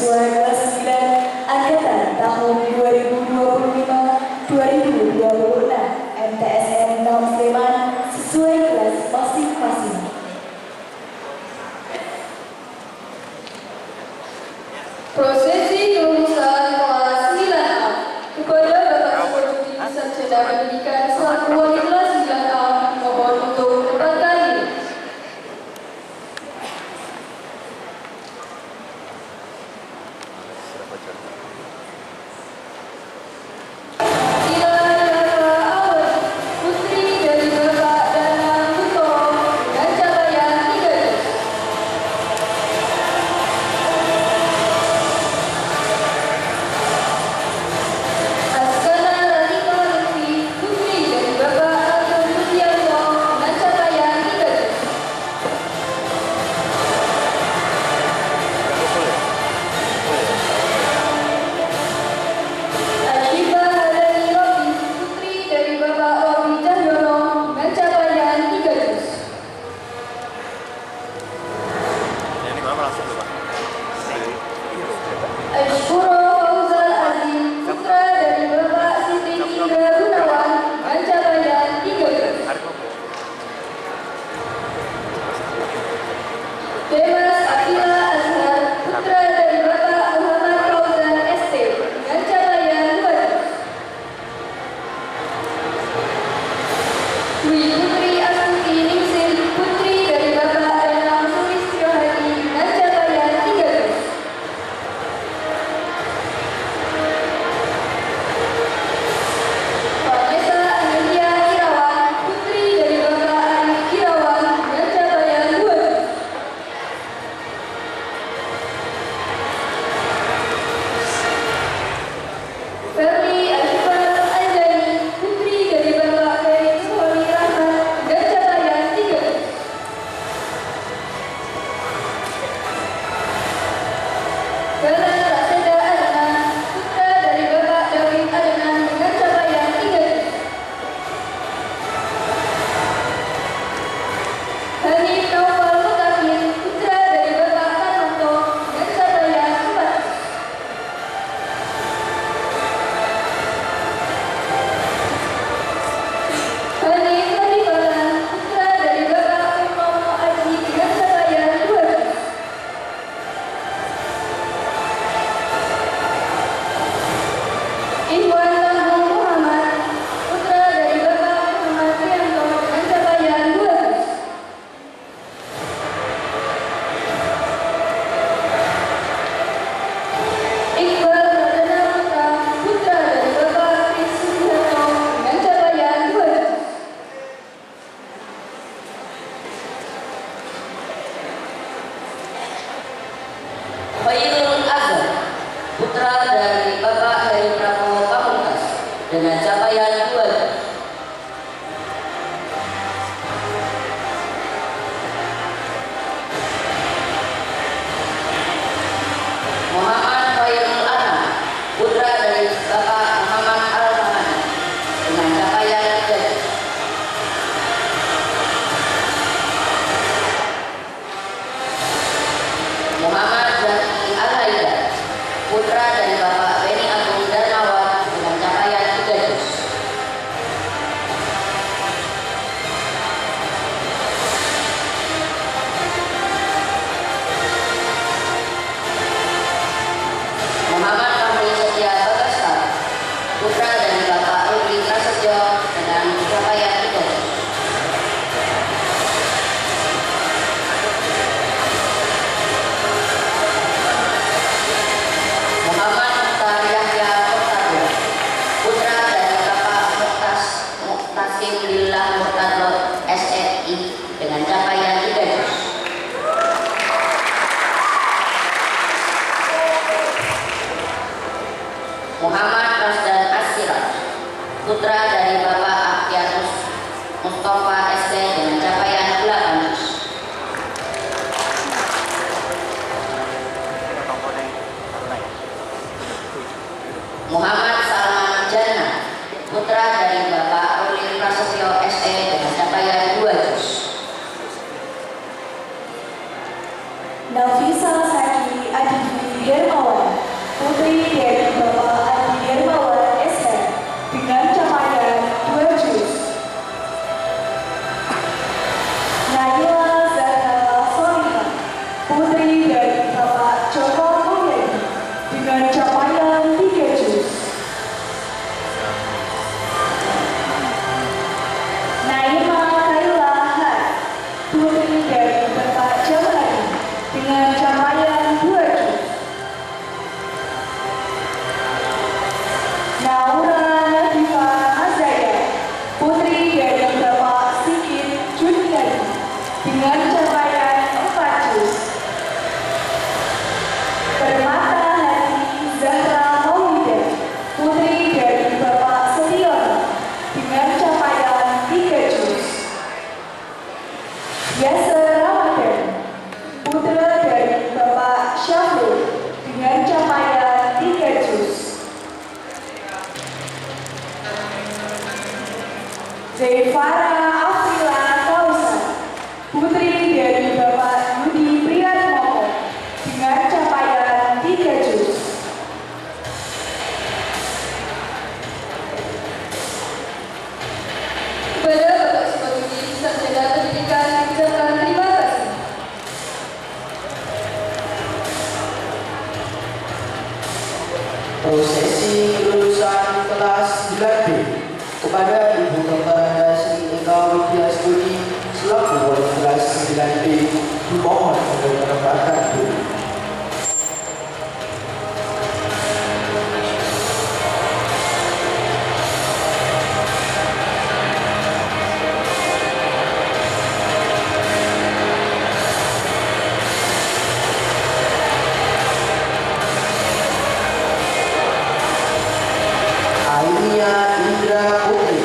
siswa kelas 9 angkatan tahun 2025-2026 MTSN 6 Sleman sesuai kelas masing-masing. Prosesi kelulusan kelas 9A kepada Bapak Deputi Sarjana Pendidikan selaku Wali kelas 9A mohon untuk mendapatkan diri. dengan capaian 2. Muhammad Khairul Anam, putra dari Bapak Muhammad Al-Rahman, dengan capaian 3. Muhammad Zaki Al-Haidar, putra dari Bapak Beni Agung Darmawan, dengan capaian 3. Muhammad Kamri Setia Bagastar, putra dari Bapak Rudi Prasetyo, dengan capaian 3. Muhammad Mukhtar Yahya Murtado, putra dari Bapak Muktasim Lillah Murtado SNI, dengan capaian 3. Muhammad Rasdan Asiraj, putra dari Bapak Akhyatus Mustafa SD, dengan capaian 8. Muhammad Salman Jannah, putra dari Bapak Ruli Prasetyo SE, dengan capaian 2. Nafisa Saki Adifi Hermawan, Devara Afrila Kausan, putri dari Bapak Yudi Priyatmoko dengan capaian 3 juz. Kepada Bapak Sukabumi Sarjana Pendidikan diucapkan terima kasih. Prosesi kelulusan kelas 9B kepada Ibu Kepada Sri Eka Widya Studi selaku wali kelas 9B dimohon untuk menempatkan diri. Ainia Indra Putri,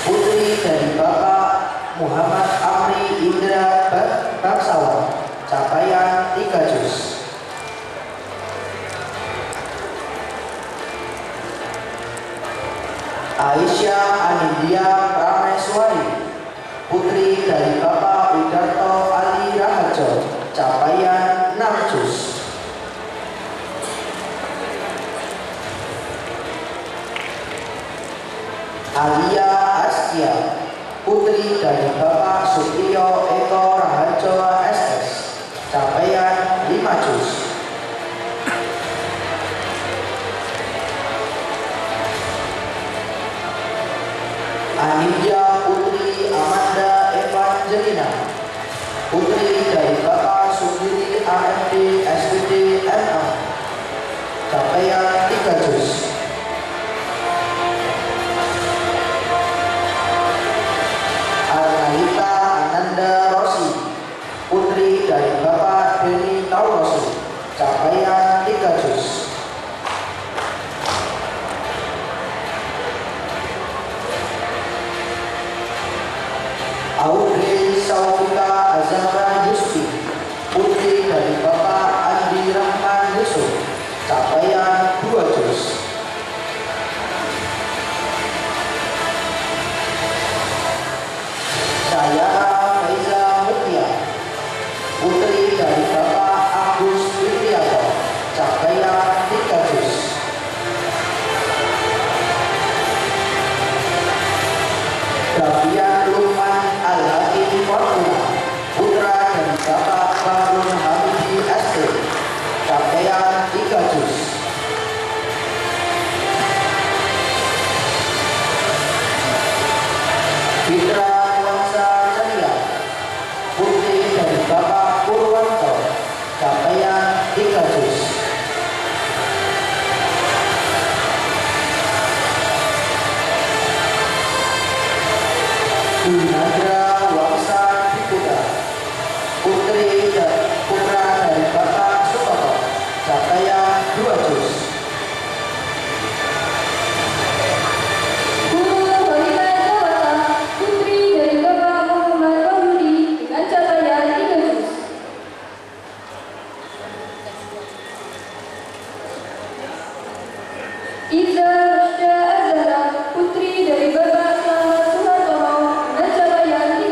putri dari Bapak Muhammad Amri Indra Baksawan, capaian 3 juz. Aisyah Anindya Prameswari, putri dari Bapak Widarto Ali Raharjo, capaian 6 juz. Alia Askia, putri dari Bapak Supriyo Eko Raharjo SS, capaian 5 juz. Anindya putri Amanda Evangelina, putri dari Bapak Sugiri AMD SPD MA, capaian 3 juz. Arnalita Ananda Rosi, putri dari Bapak Beni Taurosi, capaian 3 juz. Audrey Saufika Azamra Yusfi, putri dari Bapak Andi Rahman Yusuf, capaian 2 juz. Sayara Faiza Mutia, putri dari Bapak Agus Witrianto, capaian 3 juz. Davian Lukman Al-Hakim Fortuna, putra dari Bapak Barun Hamidi ST, capaian 3 juz. Fitra Nuansa Ceria, putri dari Bapak Purwanto, capaian 3 juz. Gunadra Wangsa Diputra, putri dan putra dari Bapak Sutopo, capaian 2 juz. Guru Wanita Jawata, putri dari Bapak Muhammad Wahyudi dengan capaian 3 juz. Iza Rusda Azhara, putri dari Bapak Slamet Suhartono dengan capaian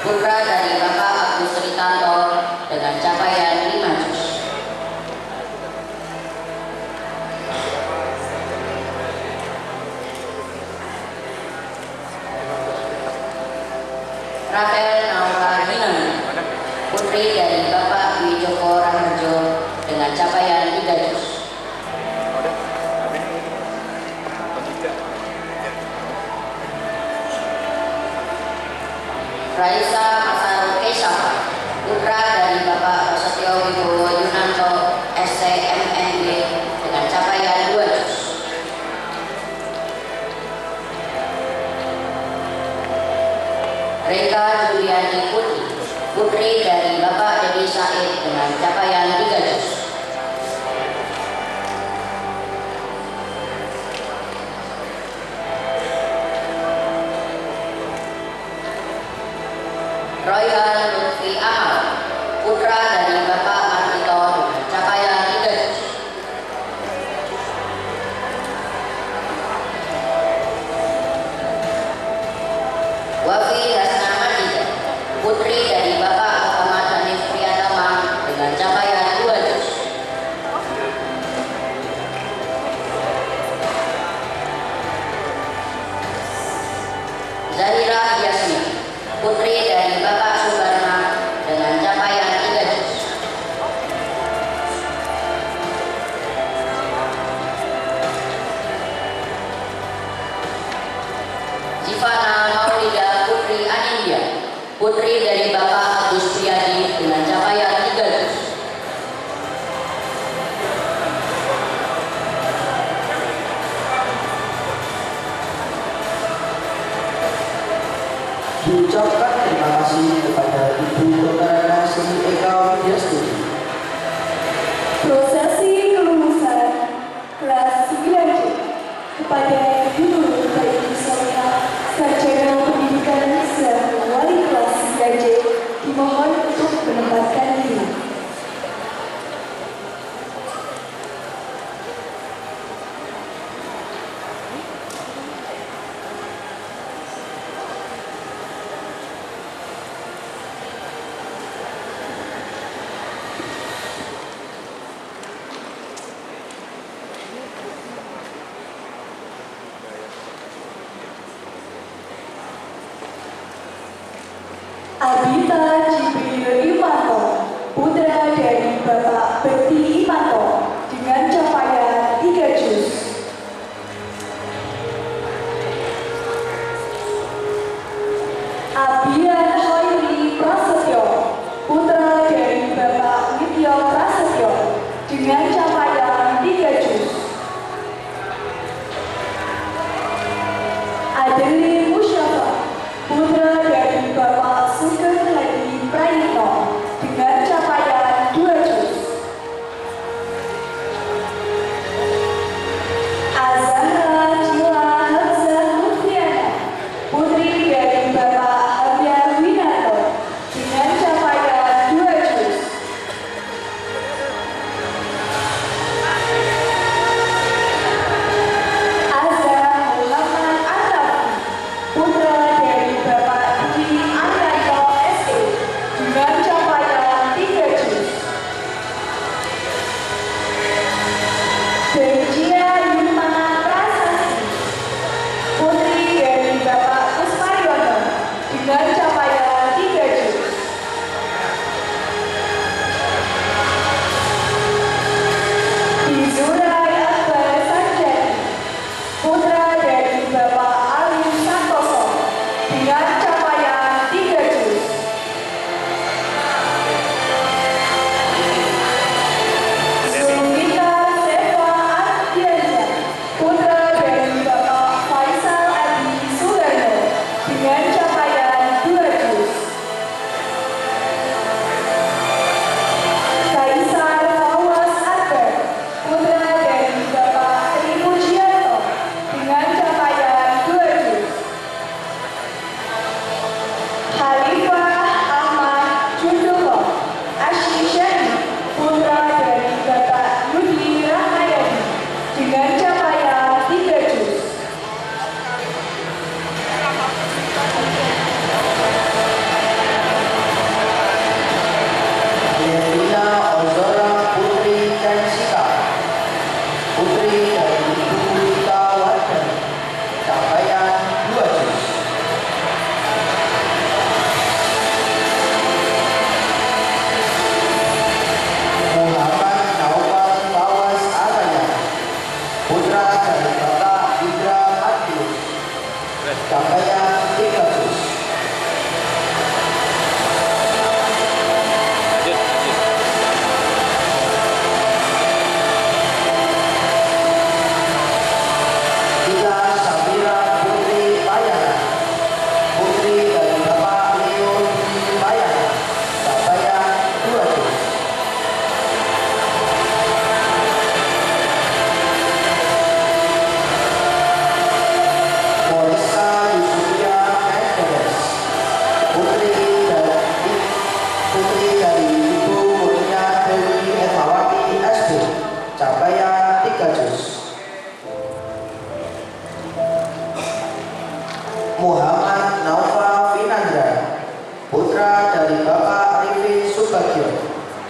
putra dari Bapak Agus Ritanto dengan capaian 5 juz. Rafael Naura Hinami, putri dari Bapak Dwi Joko Raharjo dengan capaian 3 juz. Raisa Masaru Kesafa, putra dari Bapak Prasetyo Wibowo Yunanto SCMNB dengan capaian 2 juz. Reka Juliani Putri, putri dari Bapak Dedi Said dengan capaian 3 juz. Royal Lutfi Amal, putra dari Bapak Martito dengan capaian 3 juz. Wafi Hasna Majida, putri dari Bapak Muhammad Hanif Priyatama dengan capaian 2 juz. Zahira Yasmin, putri dari Bapak Subarna dengan capaian 3 juz. Zivana Maulida Putri Anindya, putri dari Bapak Agus Priyadi dengan capaian 3 juz. Diucapkan terima kasih kepada Ibu Dr. Nasri Eka Widyastudi. Prosesi kelulusan kelas 9C kepada Guru Baik Sonia Sarjana Pendidikan selaku wali kelas 9C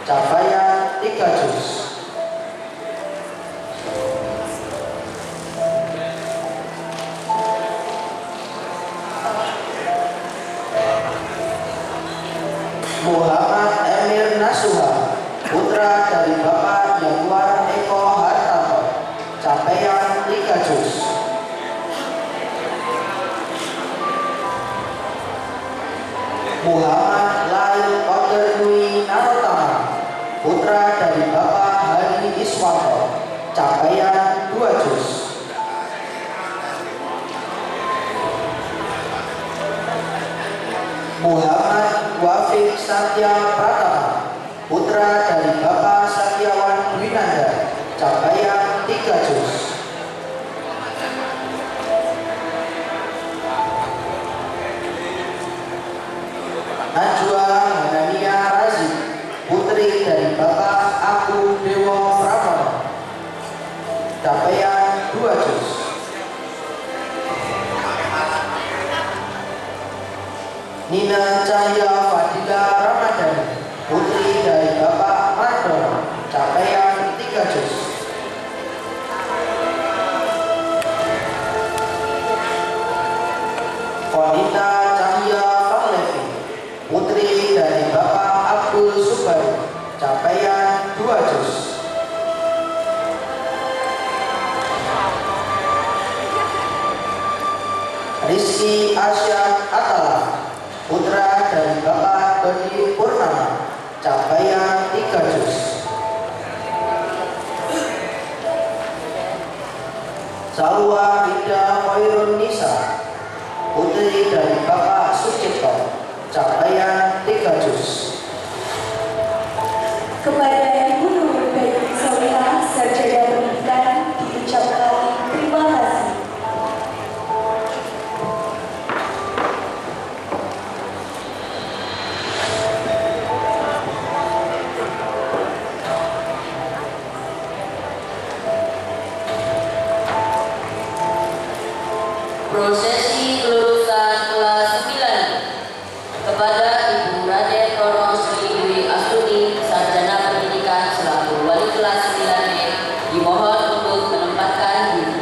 capaian 3 juz. Muhammad Emir Nasuha, putra dari Bapak Yanuar Eko Hartanto, capaian 3 juz. Muhammad Lail Oternui Narotama, putra dari Bapak Hari Iswanto, capaian 2 juz. Muhammad Wafik Satya Pratama, putra dari Bapak Satyawan Dwinanda, capaian 3 juz. Najwa Hanania Razif, putri dari Bapak Aku Dewo Pramono, capaian 2 juz. Nina Cahya Fadila Ramadhani, putri dari Bapak Mardono, capaian 3 juz. Konita Cahya Panglevi, putri dari Bapak Abdul Subari, capaian 2 juz. Rizky Asyad Atala, putra dari Bapak Dodi Purnama, capaian 3 juz. Salwa Rida Khairun Nisa, putri dari Bapak Sucipto, capaian 3 juz. Kepada Ibu Nurul Baiti Solihah, Sarjana Pendidikan, diucapkan terima kasih. Prosesi kelulusan kelas 9 kepada Ibu Raden Rono Sri Dwi Astuti, Sarjana Pendidikan selaku wali kelas 9B, dimohon untuk menempatkan diri.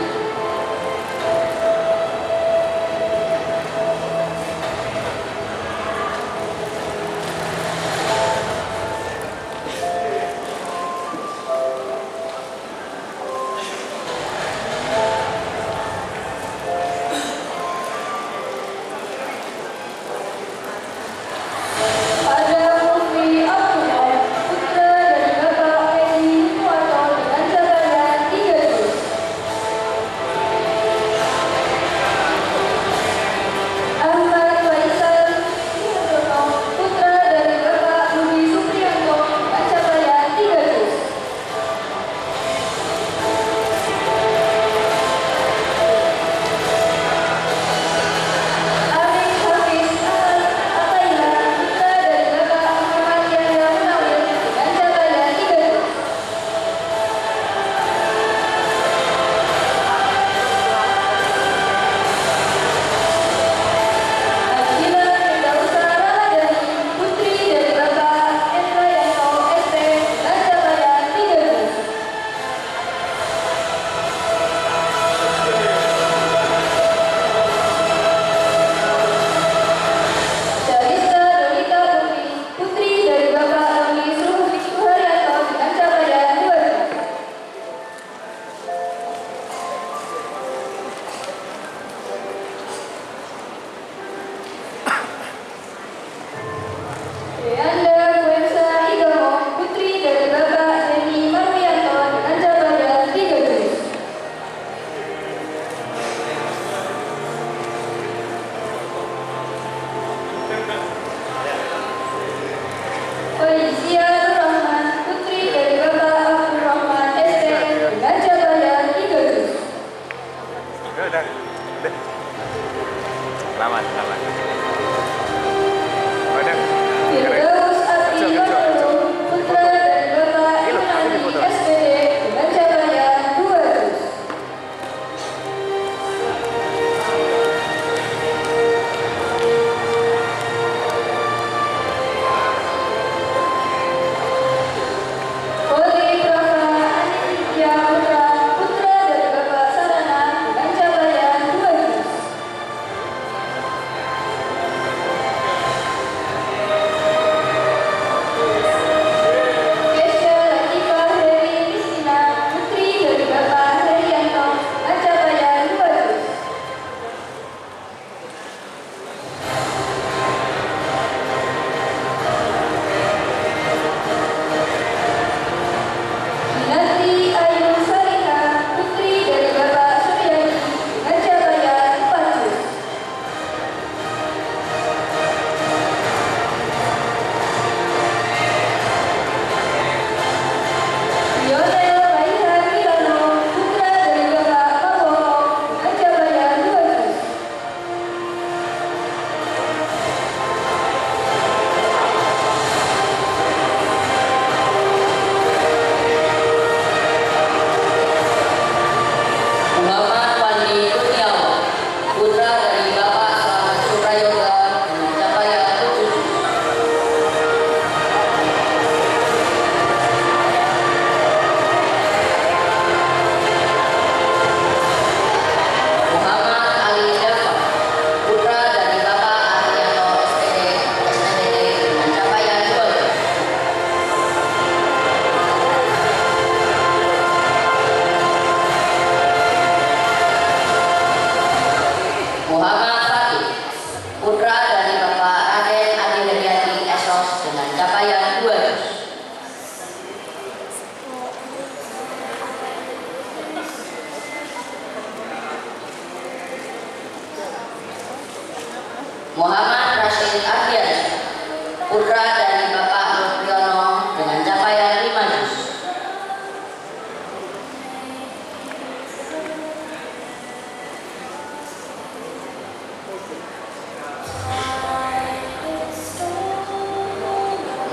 putra dari Bapak Nurpriyono dengan capaian 5 juz.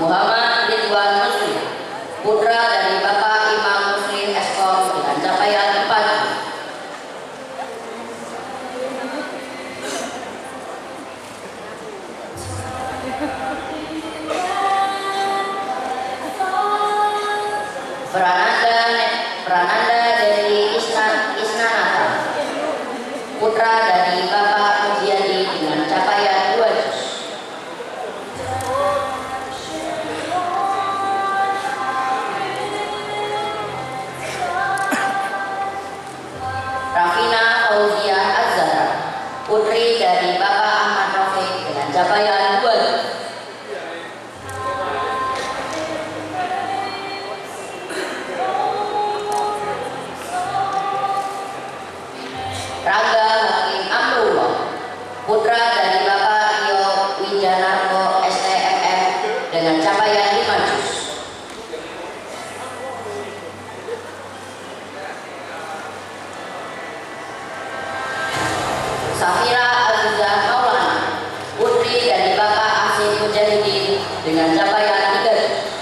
Muhammad Ridwan Muslim, putra dari Bapak Imam Muslim Eskom dengan capaian 4 juz. Prananda dari Isnanata, putra dari Bapak Mujiadi dengan capaian 2 juz. Rafina Fauziah Az-Zahra, putri dari Bapak Ahmad Rafiq dengan capaian 2 juz. Raga Hakim Amrullah, putra dari Bapak Rio Wijanarko STMM dengan capaian 5 juz. Safira Azizah Maulana, putri dari Bapak Asim Mujahidin dengan capaian 3 juz.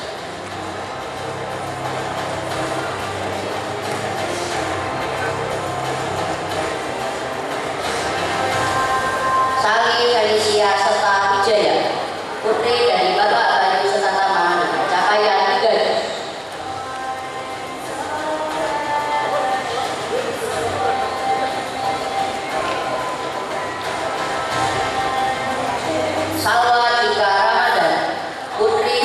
Sali Felicia Seta Wijaya, putri dari Bapak Bayu Setatama dengan capaian 3 juz. Salwa Cika Ramadan, putri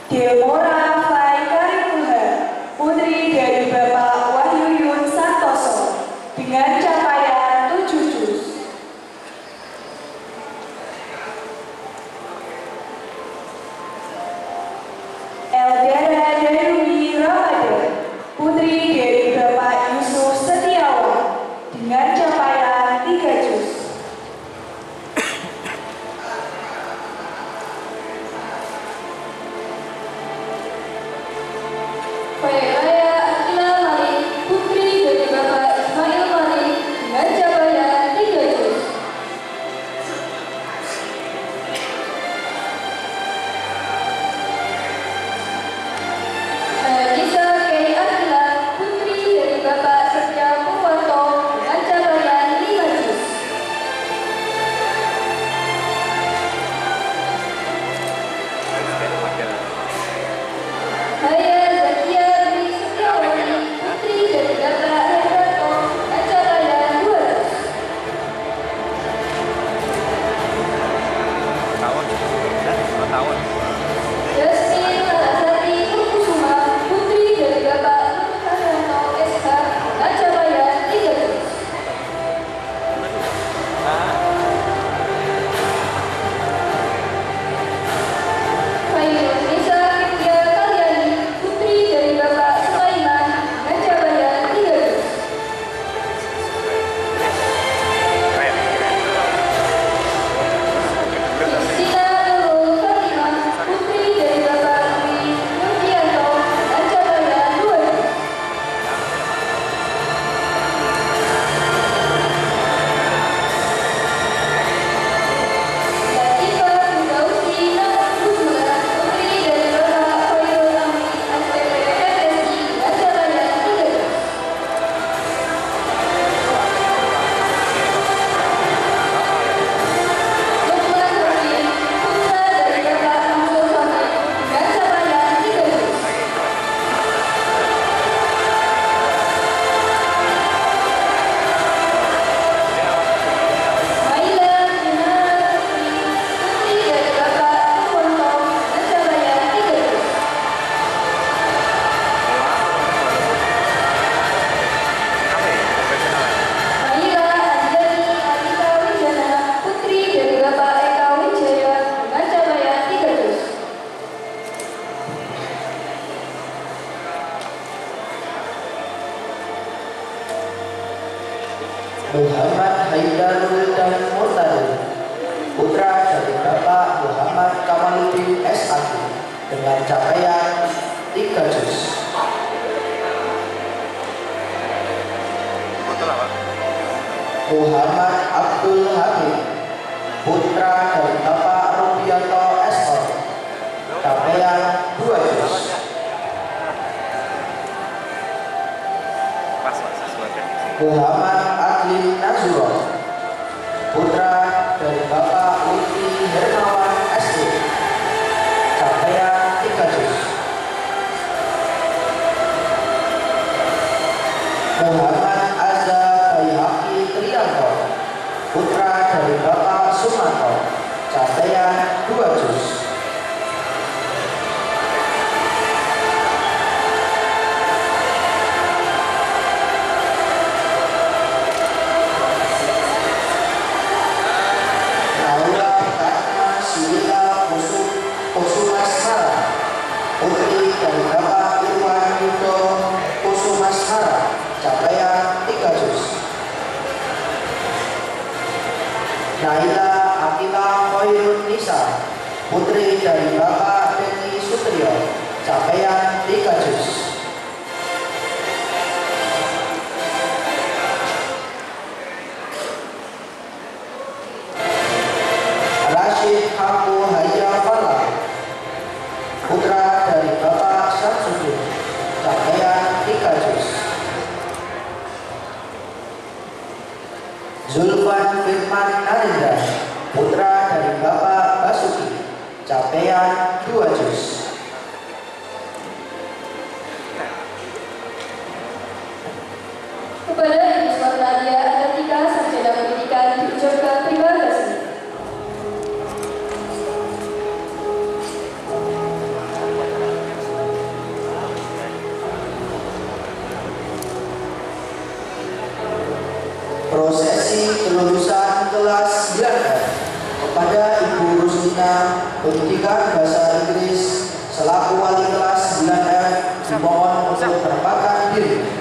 Demora Fai Karipulha, putri dari Bapak Wahyu Yun Santoso, dengan capaian 7 juz. Eldera Dewi Ramadan, putri dari Bapak Yusuf Setiawan, dengan capaian 3 juz. Fairaya Akila Malik, putri dari Bapak Ismail Malik, dengan capaian 3 juz. Nagisa Kei Akila, putri dari Bapak Setia Purwanto, dengan capaian 5 juz. Haya Zakia Dwi Setiawati, putri dari Bapak Hermanto, dengan capaian 2 juz. Justin Larasati Purkusuma, putri dari Bapak Nur Haryanto SH, dengan capaian 3 juz. Khairul Nisa Fitria Kalyani, putri dari Bapak Sulaiman, dengan capaian 3 juz. Kristina Nurul Fatimah, putri dari Bapak Dwi Nurdianto, dengan capaian 2 juz. Latifah Fidausi Nasuhula, putri dari Bapak Khairul Amri SPP FSI, dengan capaian 3 juz. Lukman Nurdin, putra dari Bapak Mansur Hamid, dengan capaian 3 juz. Maila Minara Putri, putri dari Bapak Purwanto, dengan capaian 3 juz. Maila Anjani Alika Wijana, putri dari Bapak Eka Wijaya, dengan capaian 3 juz. Muhammad Haidarul dan Murtado, putra dari Bapak Muhammad Kamaluddin SAG, dengan capaian 3 juz. Muhammad Abdul Hamid, putra dari Bapak Rubianto SO, capaian 2 juz. Muhammad Adlin Nazuro, putra dari Bapak Lutfi Hermawan SC, capaian 3 juz. Muhammad Azza Bayhaqi Trianto, putra dari Bapak Sumanto, capaian 2 juz. Naula Ratna Sila Kusumasmara, putri dari Bapak Irwan Yudo Kusumasmara, capaian 3 juz. Naila Akila Khairun Nisa, putri dari Bapak Denny Sutrio, capaian 3 juz. Rashid Hamu Haya Fala, putra dari Bapak Syamsuddin, capaian 3 juz. Zulfan Firman Narendra, putra dari Bapak Basuki, capaian 2 juz. Kepada Ibu Nadia Anatika Sarjana Pendidikan diucapkan terima kasih. kelas 9 kepada Ibu Rusmina Pendidikan Bahasa Inggris selaku wali kelas 9F dimohon untuk menempatkan diri.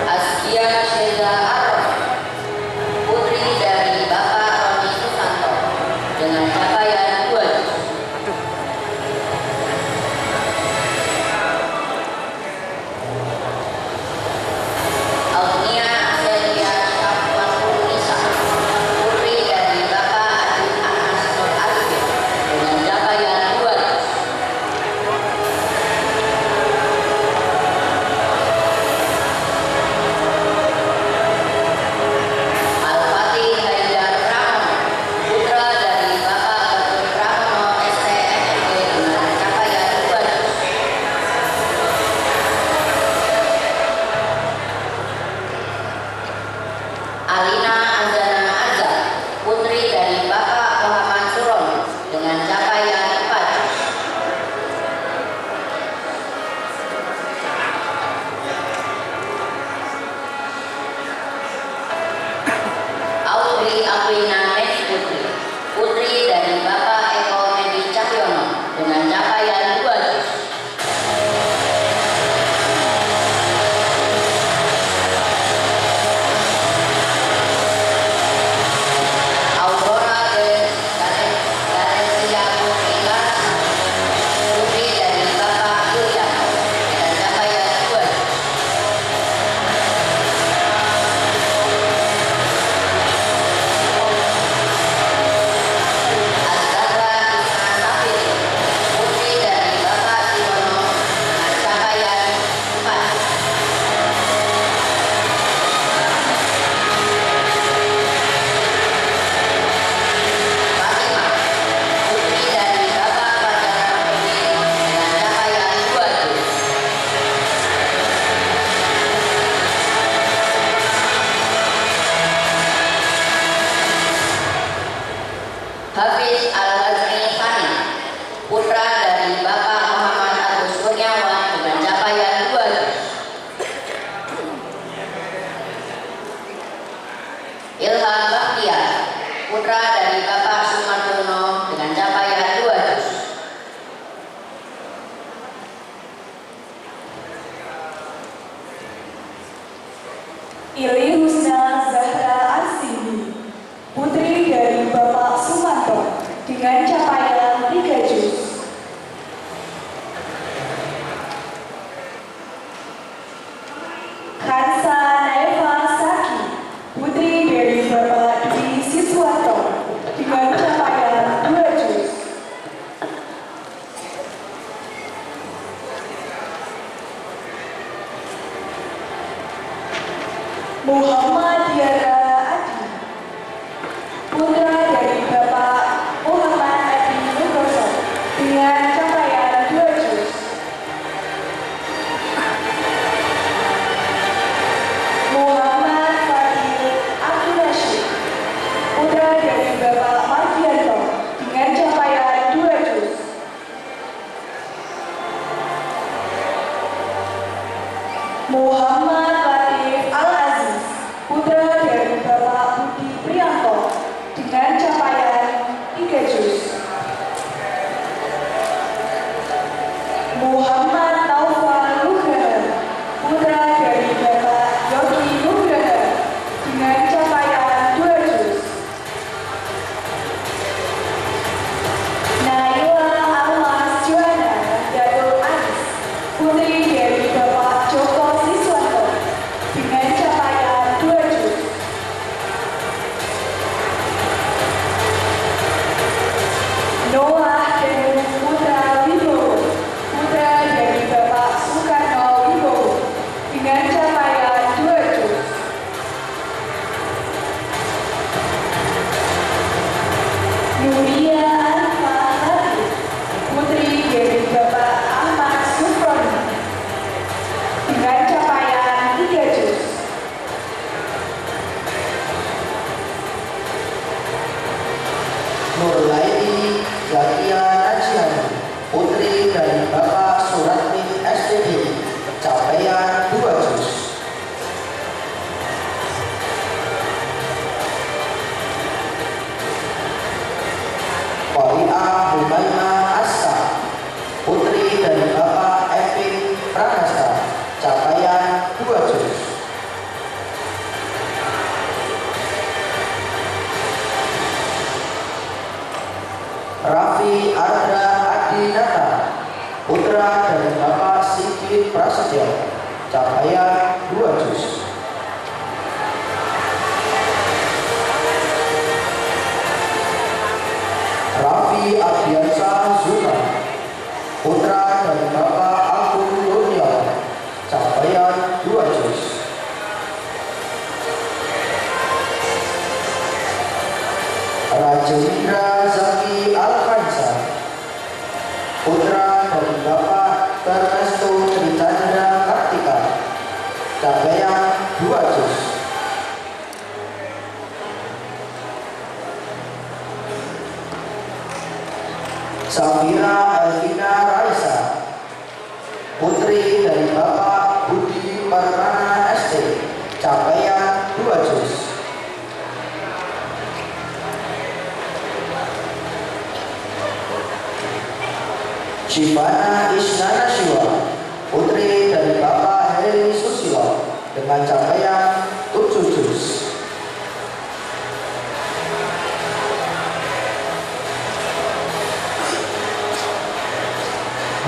Askia Syeda Arrof, putri dari Bapak Roni Susanto, dengan capaian 2 juz. Agnia Azelia Syafwatul Nisa, putri dari Bapak Adin Anas Nur Arifin, dengan capaian 2 juz. Al-Fatih Haidar Pramono, putra dari Bapak Gatot Pramono STMMB, dengan capaian 2 juz. Alina Azana Azza, putri dari Bapak Muhammad Surono, dengan capaian 4 juz. Audrey Aquina Medi Putri, putri dari Bapak Eko Medi Cahyono, dengan capaian 2 juz. Aurora Garesia Putri Larsana, putri dari Bapak Yuliano, dengan capaian 2 juz. Azahra Isna Safiri, putri dari Bapak Siono, dengan capaian 4 juz. Fatimah, putri dari Bapak Fajar Rahmudin, dengan capaian 2 juz. Hafiz Al-Hazmi Fani, putra dari Bapak Muhammad Agus Kurniawan, dengan capaian 2 juz. Ilham Bakhtiar, putra dari Bapak Sumardono, dengan capaian 2 juz. Ili Husna Zahra Arsini, putri dari Bapak Sumanto, dengan capaian 3 juz. Kansa Naeva Saki, putri dari Bapak Dwi Siswanto, Raffi Ardra Adinata, putra dari Bapak Sigit Prasetyo, capaian 2 juz. Raffi Ardiansyah Zulkar, putra dari Bapak Agung Kurniawan, capaian 2 juz. Rajendra Zaki Alfansa, putra dari Bapak Ternesto Tritandra Kartika, capaian 2 juz. Samira Elvina Raisa, putri dari Bapak Budi Permana ST, capaian 2 juz. Shivana Isnana Shiwa, putri dari Bapak Heri Susilo, dengan capaian 7 juz.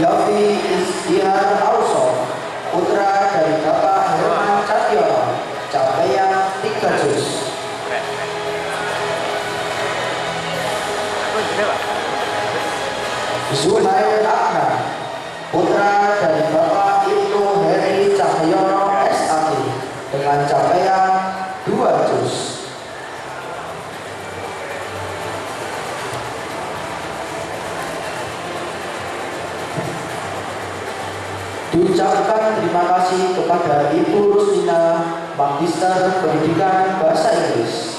Yafi Istihar Auso, putra dari Bapak Herman Catyono, capaian 3 juz. Zuhair Akna, putra dari Bapak Ibnu Heri Cahyono SAT, dengan capaian 2 juz. Diucapkan terima kasih kepada Ibu Rustina, Magister Pendidikan Bahasa Inggris.